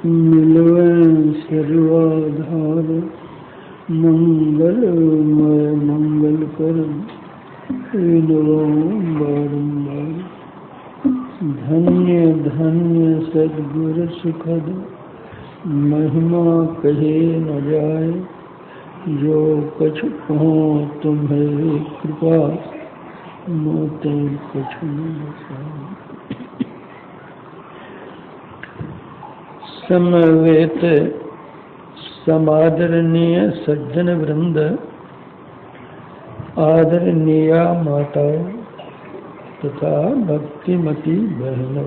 मिलवें सर्वाधार मंगलमय मंगल कर बारंबार। धन्य धन्य सद्गुर सुखद महिमा कहे न जाए। जो कछु कहो तुम्हें कृपा मोते कछु न बसाए। समवेत समादरणीय सज्जन वृंद, आदरणीय माताओं तथा भक्तिमती बहनों,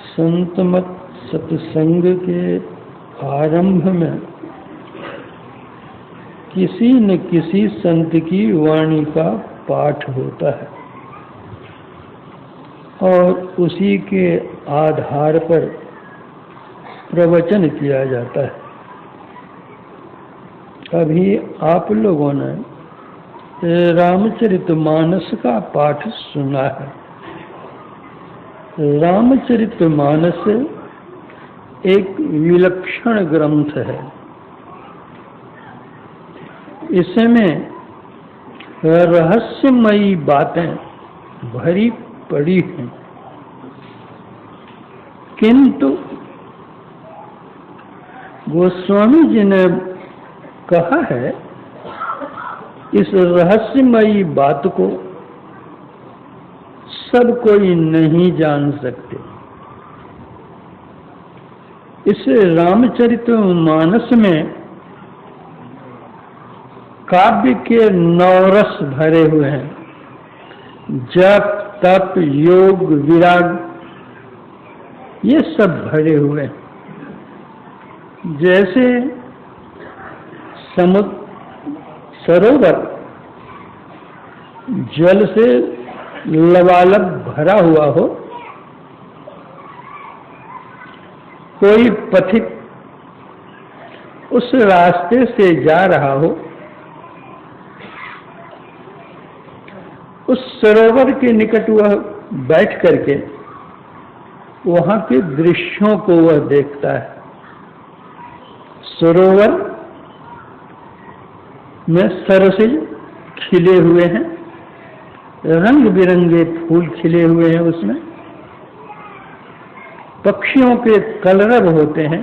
संतमत सत्संग के आरंभ में किसी न किसी संत की वाणी का पाठ होता है और उसी के आधार पर प्रवचन किया जाता है। अभी आप लोगों ने रामचरितमानस का पाठ सुना है। रामचरितमानस एक विलक्षण ग्रंथ है। इसमें रहस्यमयी बातें भरी पड़ी हैं, किंतु गोस्वामी जी ने कहा है इस रहस्यमयी बात को सब कोई नहीं जान सकते। इस रामचरितमानस में काव्य के 9 रस भरे हुए हैं। जप तप योग विराग ये सब भरे हुए हैं। जैसे सरोवर जल से लबालब भरा हुआ हो, कोई पथिक उस रास्ते से जा रहा हो, उस सरोवर के निकट वह बैठ करके वहां के दृश्यों को वह देखता है। सरोवर में सरसिज खिले हुए हैं, रंग बिरंगे फूल खिले हुए हैं, उसमें पक्षियों के कलरव होते हैं,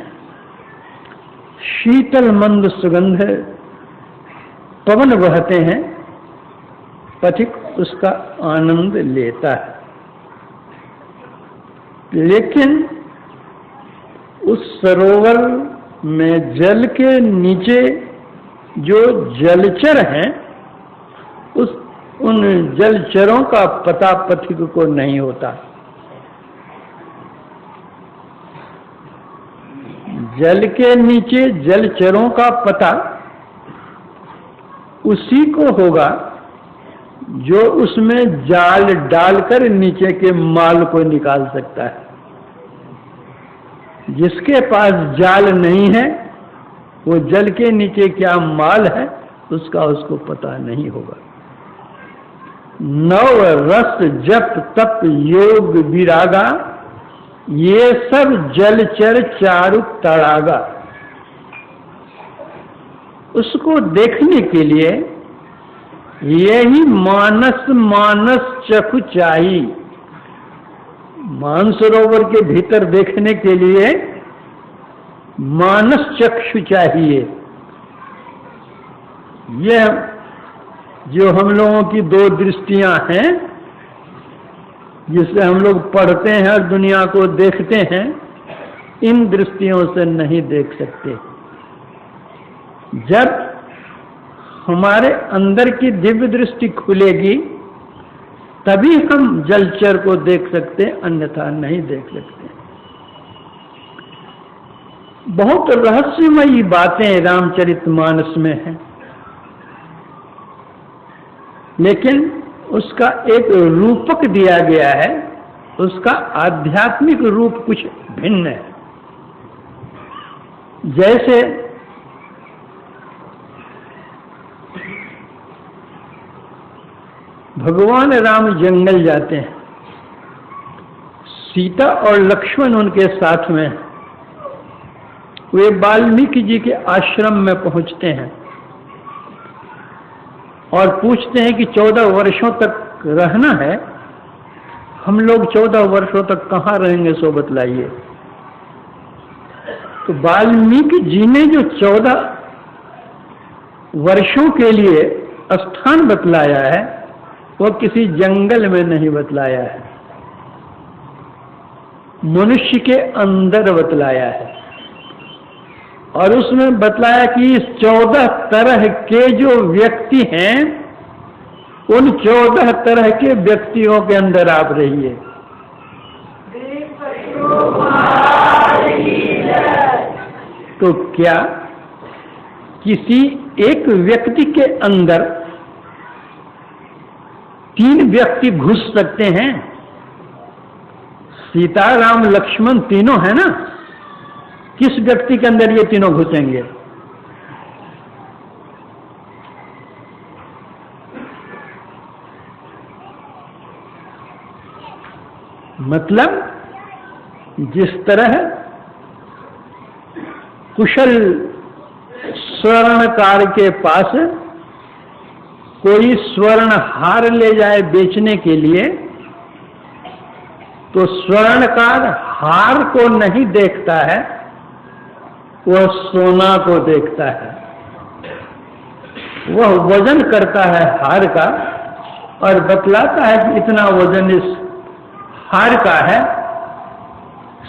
शीतल मंद सुगंध है, पवन बहते हैं, पथिक उसका आनंद लेता है। लेकिन उस सरोवर में जल के नीचे जो जलचर हैं, उन जलचरों का पता पथिक को नहीं होता। जल के नीचे जलचरों का पता उसी को होगा जो उसमें जाल डालकर नीचे के माल को निकाल सकता है। जिसके पास जाल नहीं है, वो जल के नीचे क्या माल है उसका उसको पता नहीं होगा। 9 रस जप तप योग विरागा, ये सब जलचर चारु तड़ागा। उसको देखने के लिए यही मानस चक्षु चाहिए। मानसरोवर के भीतर देखने के लिए मानस चक्षु चाहिए। यह जो हम लोगों की 2 दृष्टियां हैं, जिससे हम लोग पढ़ते हैं और दुनिया को देखते हैं, इन दृष्टियों से नहीं देख सकते। जब हमारे अंदर की दिव्य दृष्टि खुलेगी तभी हम जलचर को देख सकते, अन्यथा नहीं देख सकते। बहुत रहस्यमयी बातें रामचरितमानस में हैं, लेकिन उसका एक रूपक दिया गया है। उसका आध्यात्मिक रूप कुछ भिन्न है। जैसे भगवान राम जंगल जाते हैं, सीता और लक्ष्मण उनके साथ में, वे वाल्मीकि जी के आश्रम में पहुंचते हैं और पूछते हैं कि 14 वर्षों तक रहना है, हम लोग 14 वर्षों तक कहाँ रहेंगे, सो बतलाइए। तो वाल्मीकि जी ने जो 14 वर्षों के लिए स्थान बतलाया है, वो किसी जंगल में नहीं बतलाया है, मनुष्य के अंदर बतलाया है। और उसमें बतलाया कि इस 14 तरह के जो व्यक्ति हैं, उन 14 तरह के व्यक्तियों के अंदर आप रहिए। तो क्या किसी एक व्यक्ति के अंदर 3 व्यक्ति घुस सकते हैं? सीता, राम, लक्ष्मण तीनों है ना, किस व्यक्ति के अंदर ये तीनों घुसेंगे? मतलब जिस तरह कुशल स्वर्णकार के पास कोई स्वर्ण हार ले जाए बेचने के लिए, तो स्वर्णकार हार को नहीं देखता है, वह सोना को देखता है। वह वजन करता है हार का और बतलाता है कि इतना वजन इस हार का है,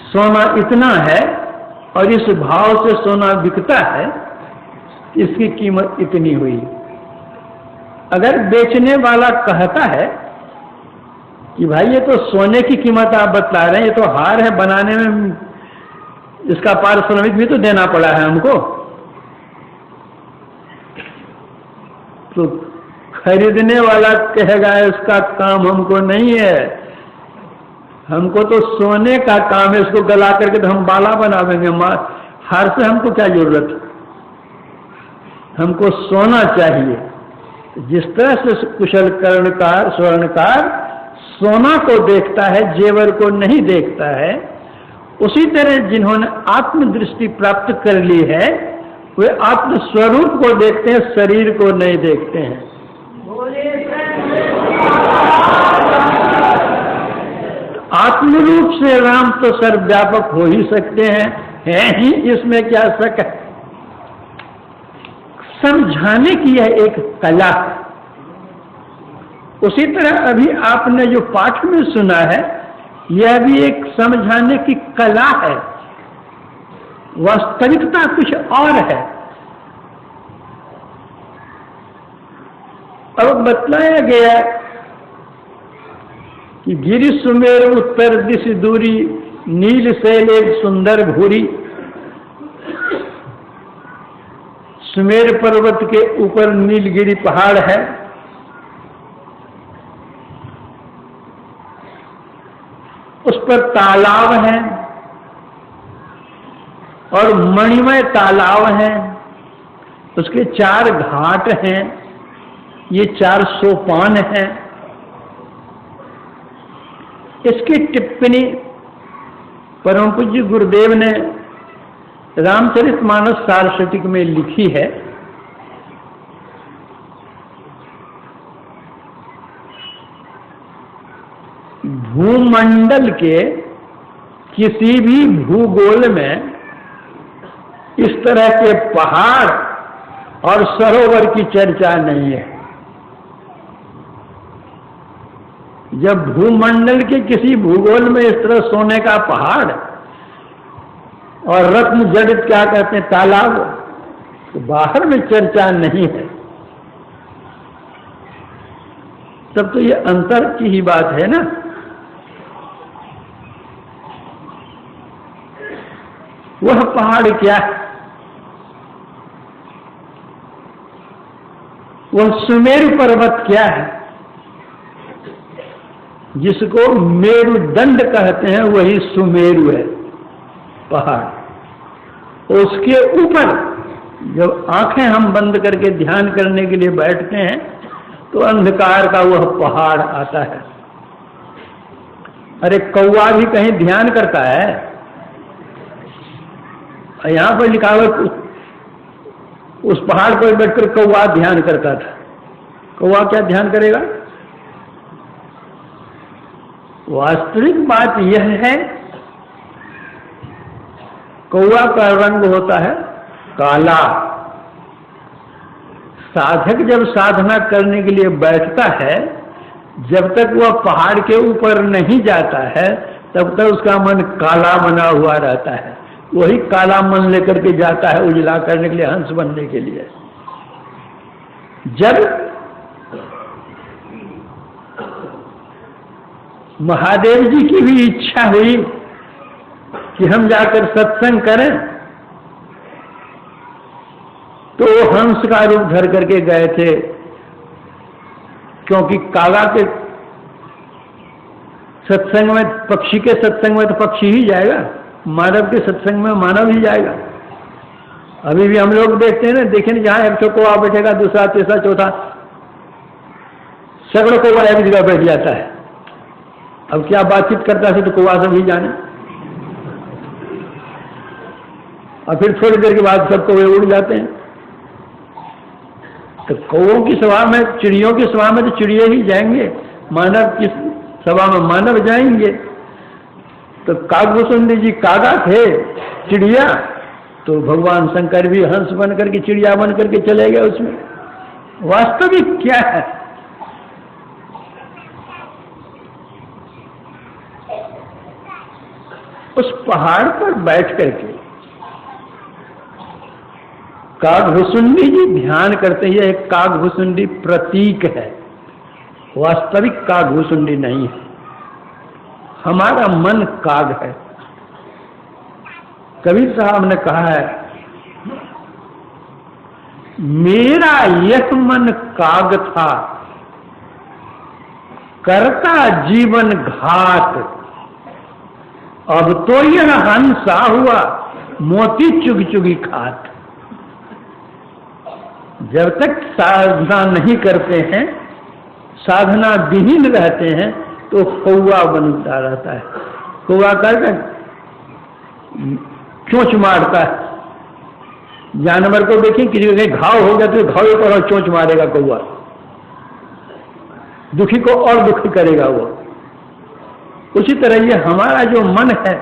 सोना इतना है और इस भाव से सोना बिकता है, इसकी कीमत इतनी हुई। अगर बेचने वाला कहता है कि भाई ये तो सोने की कीमत आप बतला रहे हैं, ये तो हार है, बनाने में इसका पारिश्रमिक भी तो देना पड़ा है हमको, तो खरीदने वाला कहेगा इसका काम हमको नहीं है, हमको तो सोने का काम है, इसको गला करके तो हम बाला बनावेंगे, हार से हमको क्या जरूरत, हमको सोना चाहिए। जिस तरह से कुशल कर्णकार स्वर्णकार सोना को देखता है, जेवर को नहीं देखता है, उसी तरह जिन्होंने आत्मदृष्टि प्राप्त कर ली है, वे आत्म स्वरूप को देखते हैं, शरीर को नहीं देखते हैं। आत्मरूप से राम तो सर्वव्यापक हो ही सकते हैं, है ही, इसमें क्या शक है। समझाने की यह एक कला। उसी तरह अभी आपने जो पाठ में सुना है, यह भी एक समझाने की कला है, वास्तविकता कुछ और है। अब बतलाया गया कि गिरि सुमेर उत्तर दिश दूरी, नील शैल एक सुंदर भूरी। सुमेर पर्वत के ऊपर नीलगिरी पहाड़ है, उस पर तालाब है और मणिमय तालाब है, उसके 4 घाट हैं, ये 4 सोपान हैं। इसकी टिप्पणी परम पूज्य गुरुदेव ने रामचरितमानस सारस्वतिक में लिखी है। भूमंडल के किसी भी भूगोल में इस तरह के पहाड़ और सरोवर की चर्चा नहीं है। जब भूमंडल के किसी भूगोल में इस तरह सोने का पहाड़ और रत्न जड़ित क्या कहते हैं तालाब, तो बाहर में चर्चा नहीं है, तब तो ये अंतर की ही बात है ना। वह पहाड़ क्या है? वह सुमेरु पर्वत क्या है? जिसको मेरुदंड कहते हैं, वही सुमेरु है पहाड़। उसके ऊपर जब आंखें हम बंद करके ध्यान करने के लिए बैठते हैं, तो अंधकार का वह पहाड़ आता है। अरे कौवा भी कहीं ध्यान करता है? यहां पर लिखा हुआ उस पहाड़ पर बैठकर कौवा ध्यान करता था। कौवा क्या ध्यान करेगा? वास्तविक बात यह है, कौवा का रंग होता है काला। साधक जब साधना करने के लिए बैठता है, जब तक वह पहाड़ के ऊपर नहीं जाता है, तब तक उसका मन काला बना हुआ रहता है। वही काला मन लेकर के जाता है उजला करने के लिए, हंस बनने के लिए। जब महादेव जी की भी इच्छा हुई कि हम जाकर सत्संग करें, तो वो हंस का रूप धर करके गए थे, क्योंकि काला के सत्संग में, पक्षी के सत्संग में तो पक्षी ही जाएगा, मानव के सत्संग में मानव ही जाएगा। अभी भी हम लोग देखते हैं ना, देखें जहां एक तो कौवा बैठेगा, दूसरा तीसरा चौथा सैकड़ों कौवा एक जगह बैठ जाता है। अब क्या बातचीत करता है तो कौवा सब ही जाने, और फिर थोड़ी देर के बाद सब कौवे उड़ जाते हैं। तो कौवों की सभा में, चिड़ियों की सभा में तो चिड़िया ही जाएंगे, मानव की सभा में मानव जाएंगे। तो कागभूषुंडी जी कागा थे, चिड़िया, तो भगवान शंकर भी हंस बन करके, चिड़िया बन करके चले गए उसमें। वास्तविक क्या है? उस पहाड़ पर बैठ करके कागभूषुंडी जी ध्यान करते हैं। एक कागभूषुंडी प्रतीक है, वास्तविक कागभूषुंडी नहीं है। हमारा मन काग है। कबीर साहब ने कहा है, मेरा यह मन काग था, करता जीवन घात, अब तो यह हंसा हुआ, मोती चुग चुगी खात। जब तक साधना नहीं करते हैं, साधना विहीन रहते हैं, तो कौवा बनता रहता है। कौवा करके चोंच मारता है। जानवर को देखें, किसी को घाव हो गया तो घाव पर और चोंच मारेगा कौवा, दुखी को और दुखी करेगा वो। उसी तरह ये हमारा जो मन है,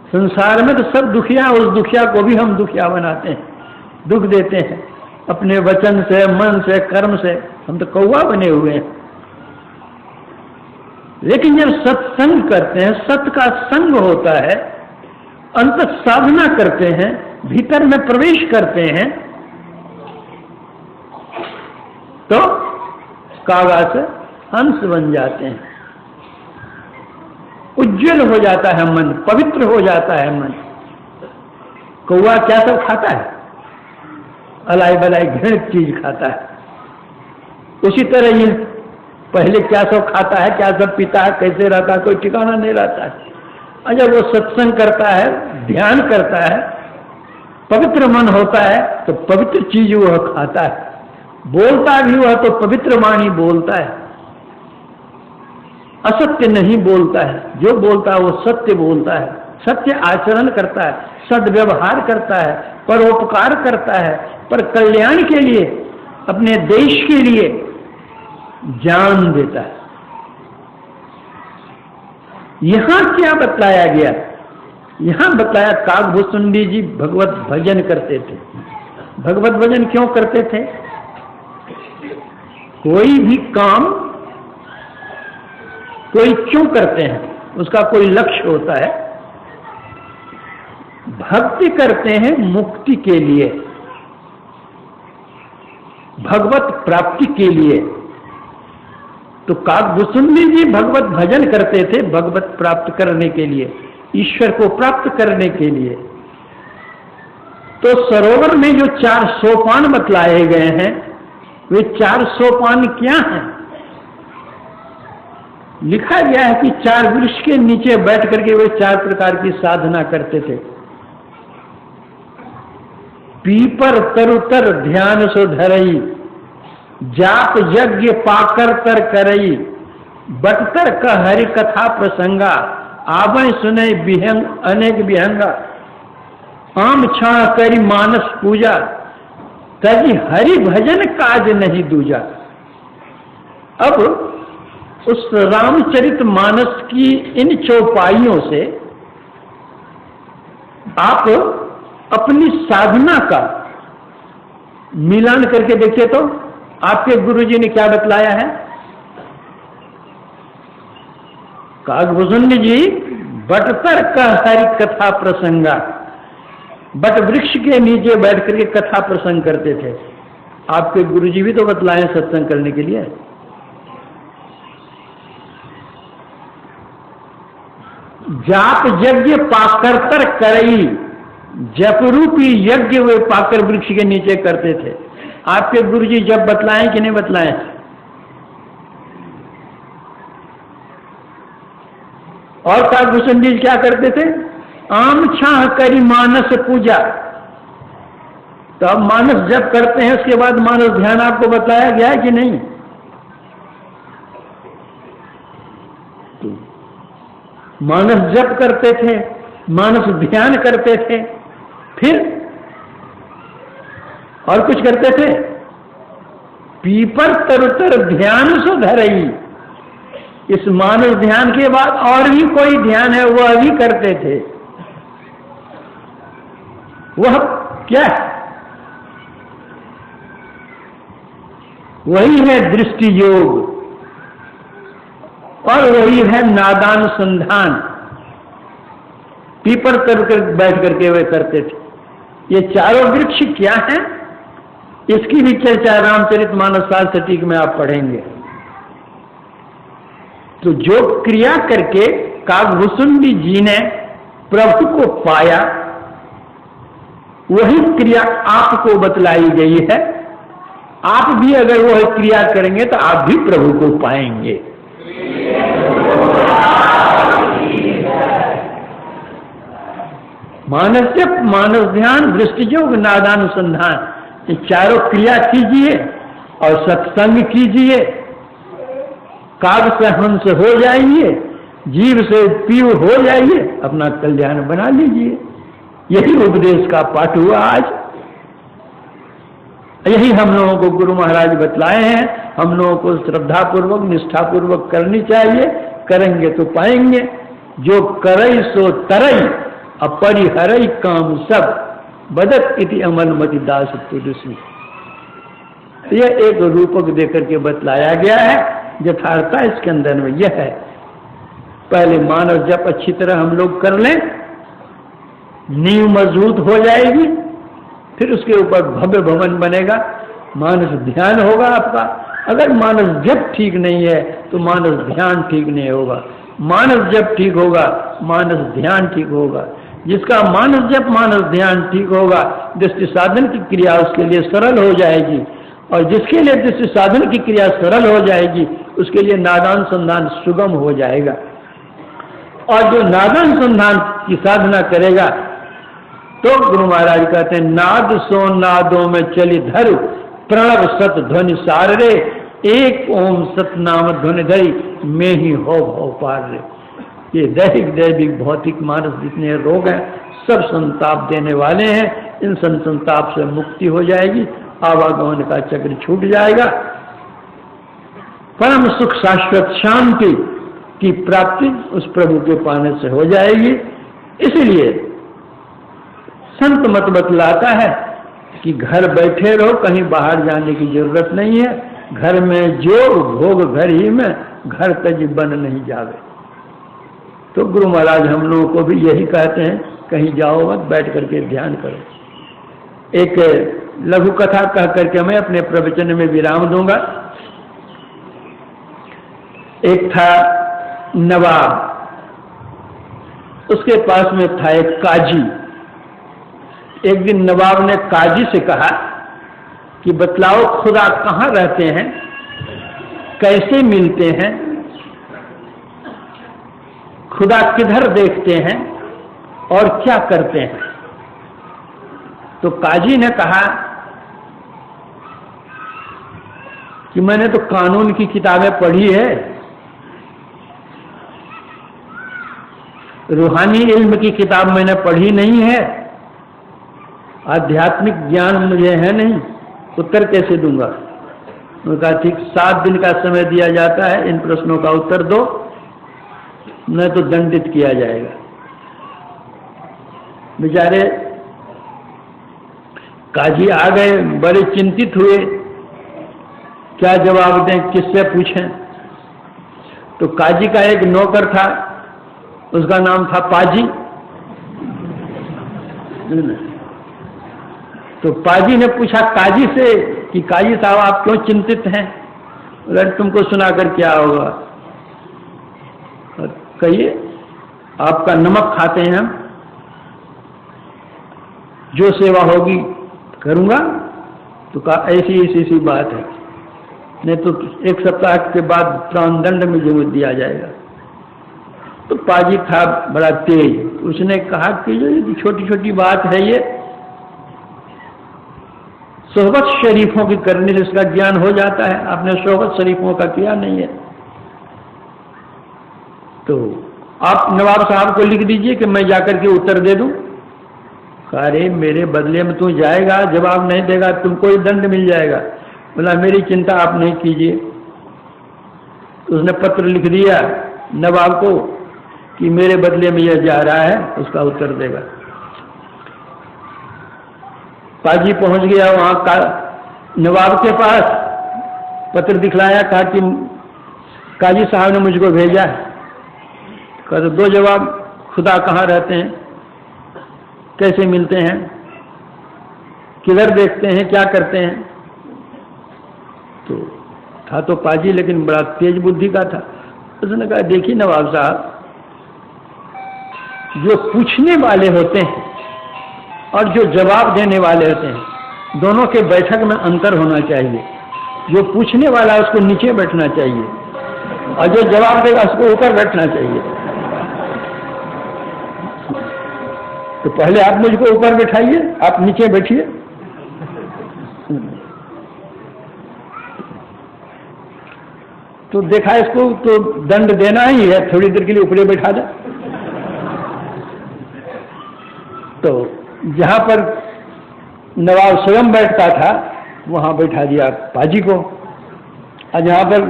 संसार में तो सब दुखिया, उस दुखिया को भी हम दुखिया बनाते हैं, दुख देते हैं अपने वचन से, मन से, कर्म से। हम तो कौवा बने हुए हैं। लेकिन जब सत्संग करते हैं, सत्य का संग होता है, अंत साधना करते हैं, भीतर में प्रवेश करते हैं, तो कागा से हंस बन जाते हैं। उज्जवल हो जाता है मन, पवित्र हो जाता है मन। कौवा क्या सब खाता है? अलाई बलाई घृणित चीज खाता है। उसी तरह ये पहले क्या सब खाता है, क्या सब पीता है, कैसे रहता है, कोई ठिकाना नहीं रहता है। और जब वो सत्संग करता है, ध्यान करता है, पवित्र मन होता है, तो पवित्र चीज वह खाता है। बोलता भी वह तो पवित्र वाणी बोलता है, असत्य नहीं बोलता है। जो बोलता है वो सत्य बोलता है, सत्य आचरण करता है, सद्व्यवहार करता है, परोपकार करता है, पर कल्याण के लिए, अपने देश के लिए जान देता है। यहां क्या बतलाया गया? यहां बताया कागभूषुंडी जी भगवत भजन करते थे। भगवत भजन क्यों करते थे? कोई भी काम कोई क्यों करते हैं, उसका कोई लक्ष्य होता है। भक्ति करते हैं मुक्ति के लिए, भगवत प्राप्ति के लिए। तो कागभूषुंडी जी भगवत भजन करते थे, भगवत प्राप्त करने के लिए, ईश्वर को प्राप्त करने के लिए। तो सरोवर में जो 4 सोपान बतलाए गए हैं, वे 4 सोपान क्या हैं? लिखा गया है कि 4 वृक्ष के नीचे बैठ करके वे 4 प्रकार की साधना करते थे। पीपर तरुतर ध्यान सो धरई, जाप यज्ञ पाकर तर करई, बटतर का हरि कथा प्रसंगा, आवै सुने विहंग अनेक विहंगा, आम छाण करी मानस पूजा, तजी हरि भजन काज नहीं दूजा। अब उस रामचरित मानस की इन चौपाइयों से आप अपनी साधना का मिलान करके देखिए तो आपके गुरुजी ने क्या बतलाया है। कागभूषण जी बटतर का हरि कथा प्रसंगा, बट वृक्ष के नीचे बैठ करके कथा प्रसंग करते थे। आपके गुरुजी भी तो बतलाए सत्संग करने के लिए। जाप यज्ञ पाकरतर करई, जपरूपी यज्ञ वे पाकर वृक्ष के नीचे करते थे। आपके गुरुजी जब बतलाएं कि नहीं बतलाएं? और कागभूषण जी क्या करते थे? आम छाह करी मानस पूजा। तो अब मानस जप करते हैं, उसके बाद मानस ध्यान आपको बताया गया है कि नहीं? मानस जप करते थे, मानस ध्यान करते थे, फिर और कुछ करते थे। पीपर तरुतर ध्यान सो धरई, इस मानस ध्यान के बाद और भी कोई ध्यान है वह भी करते थे। वह क्या है? वही है दृष्टि योग और वही है नादानुसंधान। पीपर कर बैठ करके वे करते थे। ये चारों वृक्ष क्या हैं, इसकी भी चर्चा रामचरितमानस सटीक में आप पढ़ेंगे। तो जो क्रिया करके कागभूषण जी ने प्रभु को पाया, वही क्रिया आपको बतलाई गई है। आप भी अगर वह क्रिया करेंगे तो आप भी प्रभु को पाएंगे। मानस जप, मानस ध्यान, दृष्टि योग, नादानुसंधान, ये चारों क्रिया कीजिए और सत्संग कीजिए। काग से हंस हो जाइए, जीव से पीव हो जाइए, अपना कल्याण बना लीजिए। यही उपदेश का पाठ हुआ आज। यही हम लोगों को गुरु महाराज बतलाए हैं। हम लोगों को श्रद्धापूर्वक निष्ठापूर्वक करनी चाहिए। करेंगे तो पाएंगे। जो करई सो तरई, अपरिहरई काम सब, बदत इति अमलमति दास तुलसी। यह एक रूपक देकर के बतलाया गया है। यथार्थता इसके अंदर में यह है। पहले मानव जप अच्छी तरह हम लोग कर लें, नींव मजबूत हो जाएगी, फिर उसके ऊपर भव्य भवन बनेगा। मानस ध्यान होगा आपका। अगर मानस जप ठीक नहीं है तो मानस ध्यान ठीक नहीं होगा। मानस जप ठीक होगा, मानस ध्यान ठीक होगा। जिसका मानस जप मानस ध्यान ठीक होगा, दृष्टि साधन की क्रिया उसके लिए सरल हो जाएगी। और जिसके लिए दृष्टि साधन की क्रिया सरल हो जाएगी, उसके लिए नादानुसंधान सुगम हो जाएगा। और जो नादानुसंधान की साधना करेगा तो गुरु महाराज कहते हैं, नाद सो नादों में चली धरु, प्रणव सत ध्वनि सार रे, एक ओम सतनाम ध्वनि धरी, में ही हो भव पार रे। ये दैहिक दैविक भौतिक मानस जितने रोग हैं सब संताप देने वाले हैं। इन संताप से मुक्ति हो जाएगी, आवागमन का चक्र छूट जाएगा, परम सुख शाश्वत शांति की प्राप्ति उस प्रभु के पाने से हो जाएगी। इसलिए संत मत बतलाता है कि घर बैठे रहो, कहीं बाहर जाने की जरूरत नहीं है। घर में जो भोग घर ही में, घर तज बन नहीं जावे। तो गुरु महाराज हम लोगों को भी यही कहते हैं, कहीं जाओ मत, बैठ करके ध्यान करो। एक लघु कथा कह करके मैं अपने प्रवचन में विराम दूंगा। एक था नवाब, उसके पास में था एक काजी। एक दिन नवाब ने काजी से कहा कि बतलाओ खुदा कहाँ रहते हैं, कैसे मिलते हैं, खुदा किधर देखते हैं और क्या करते हैं। तो काजी ने कहा कि मैंने तो कानून की किताबें पढ़ी है, रूहानी इल्म की किताब मैंने पढ़ी नहीं है, आध्यात्मिक ज्ञान मुझे है नहीं, उत्तर कैसे दूंगा? उन्होंने कहा ठीक 7 दिन का समय दिया जाता है, इन प्रश्नों का उत्तर दो, नहीं तो दंडित किया जाएगा। बेचारे काजी आ गए, बड़े चिंतित हुए, क्या जवाब दें, किससे पूछें? तो काजी का एक नौकर था, उसका नाम था पाजी। तो पाजी ने पूछा काजी से कि काजी साहब आप क्यों चिंतित हैं? अगर तुमको सुनाकर क्या होगा, कहिए। आपका नमक खाते हैं हम, जो सेवा होगी करूंगा। तो कहा ऐसी ऐसी बात है, नहीं तो 1 सप्ताह के बाद प्राणदंड में जो दिया जाएगा। तो पाजी था बड़ा तेज, उसने कहा कि जो छोटी छोटी बात है ये सोहबत शरीफों की करने से इसका ज्ञान हो जाता है, आपने सोहबत शरीफों का किया नहीं है। तो आप नवाब साहब को लिख दीजिए कि मैं जाकर के उत्तर दे दूं। अरे मेरे बदले में तू जाएगा, जवाब नहीं देगा तुमको ही दंड मिल जाएगा। बोला मेरी चिंता आप नहीं कीजिए। तो उसने पत्र लिख दिया नवाब को कि मेरे बदले में यह जा रहा है, उसका उत्तर देगा। पाजी पहुंच गया वहां का नवाब के पास, पत्र दिखलाया, कहा कि काजी साहब ने मुझको भेजा है। कहा तो दो जवाब, खुदा कहाँ रहते हैं, कैसे मिलते हैं, किधर देखते हैं, क्या करते हैं? तो था तो पाजी लेकिन बड़ा तेज बुद्धि का था। उसने कहा देखिए नवाब साहब, जो पूछने वाले होते हैं और जो जवाब देने वाले होते हैं, दोनों के बैठक में अंतर होना चाहिए। जो पूछने वाला है उसको नीचे बैठना चाहिए और जो जवाब देगा उसको ऊपर बैठना चाहिए। तो पहले आप मुझको ऊपर बैठाइए, आप नीचे बैठिए। तो देखा इसको तो दंड देना ही है, थोड़ी देर के लिए ऊपरे बैठा दे। तो जहां पर नवाब स्वयं बैठता था वहां बैठा दिया पाजी को, और जहां पर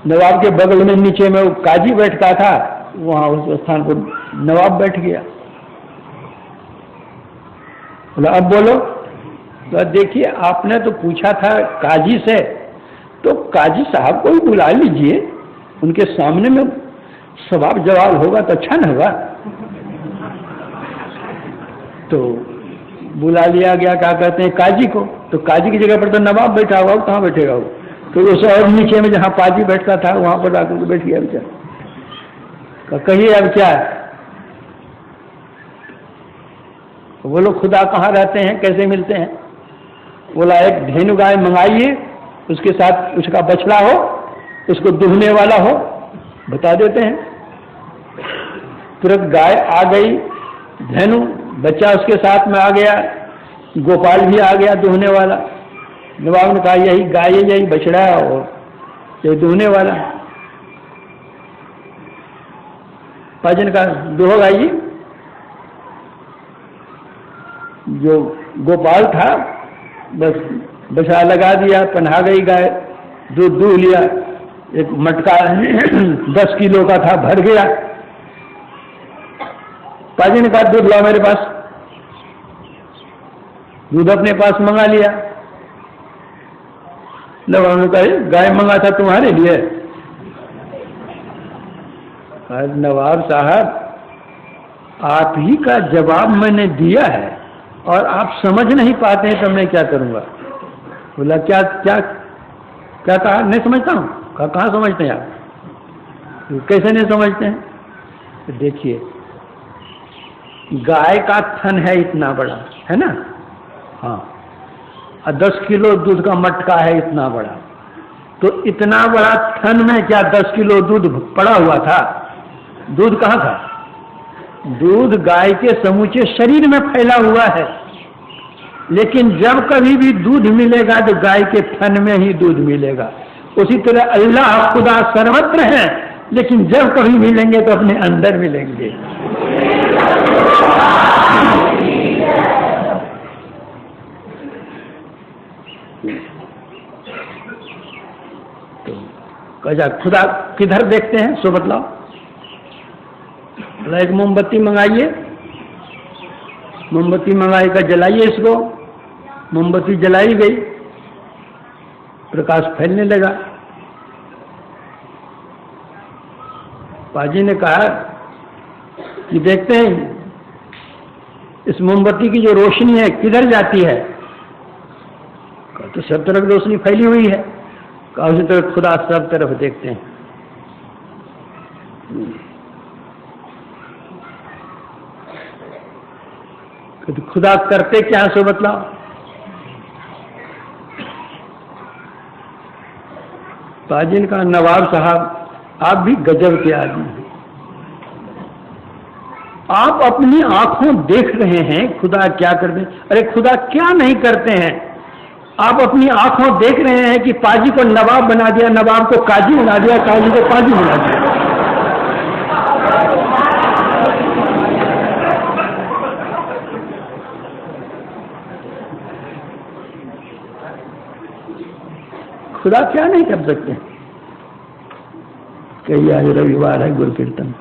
नवाब के बगल में नीचे में वो काजी बैठता था वहां उस स्थान पर नवाब बैठ गया। बोला अब बोलो। तो देखिए आपने तो पूछा था काजी से, तो काजी साहब को ही बुला लीजिए, उनके सामने में सवाल जवाब होगा तो अच्छा न होगा। तो बुला लिया गया, क्या कहते हैं, काजी को। तो काजी की जगह पर तो नवाब बैठा हुआ, कहाँ बैठेगा वो? तो उस और नीचे में जहाँ पाजी बैठता था वहां पर आकर बैठ गया बेचारा। कहिए अब क्या है? बोलो खुदा कहाँ रहते हैं, कैसे मिलते हैं? बोला एक धेनु गाय मंगाइए, उसके साथ उसका बछड़ा हो, उसको दुहने वाला हो, बता देते हैं। तुरंत गाय आ गई, धेनु बच्चा उसके साथ में आ गया, गोपाल भी आ गया दुहने वाला। नवाब ने कहा यही गाय है, यही बछड़ा है और यही दुहने वाला। पाजी ने कहा दुहो गाय जी। जो गोपाल था बस बछड़ा लगा दिया, पन्हा गई गाय, दूध दूह लिया, एक मटका 10 किलो का था, भर गया। पाजी ने कहा दूध लाओ मेरे पास। दूध अपने पास मंगा लिया। नवाब ने कहा गाय मंगा था तुम्हारे लिए? नवाब साहब आप ही का जवाब मैंने दिया है और आप समझ नहीं पाते हैं तो मैं क्या करूंगा? बोला क्या क्या क्या कहा? नहीं समझता हूँ। कहा कहाँ समझते हैं आप? कैसे नहीं समझते हैं? तो देखिए गाय का थन है इतना बड़ा, है ना? हाँ, और 10 किलो दूध का मटका है इतना बड़ा। तो इतना बड़ा थन में क्या 10 किलो दूध पड़ा हुआ था? दूध कहाँ था? दूध गाय के समूचे शरीर में फैला हुआ है, लेकिन जब कभी भी दूध मिलेगा तो गाय के थन में ही दूध मिलेगा। उसी तरह अल्लाह खुदा सर्वत्र है, लेकिन जब कभी मिलेंगे तो अपने अंदर मिलेंगे। तो खुदा किधर देखते हैं सो बतलाओ। एक मोमबत्ती मंगाइए, मोमबत्ती मंगाई का जलाइए इसको, मोमबत्ती जलाई गई, प्रकाश फैलने लगा। पाजी ने कहा कि देखते हैं इस मोमबत्ती की जो रोशनी है किधर जाती है। कहा तो सब तरफ रोशनी फैली हुई है। कहा उसी तरह खुदा सब तरफ देखते हैं। तो खुदा करते क्या सो बतलाओ। पाजी ने कहा नवाब साहब आप भी गजब के आदमी हैं। आप अपनी आंखों देख रहे हैं खुदा क्या करते हैं। अरे खुदा क्या नहीं करते हैं। आप अपनी आंखों देख रहे हैं कि पाजी को नवाब बना दिया, नवाब को काजी बना दिया, काजी को पाजी बना दिया। खुदा क्या नहीं कर सकते। कई आज रविवार है गुरु कीर्तन।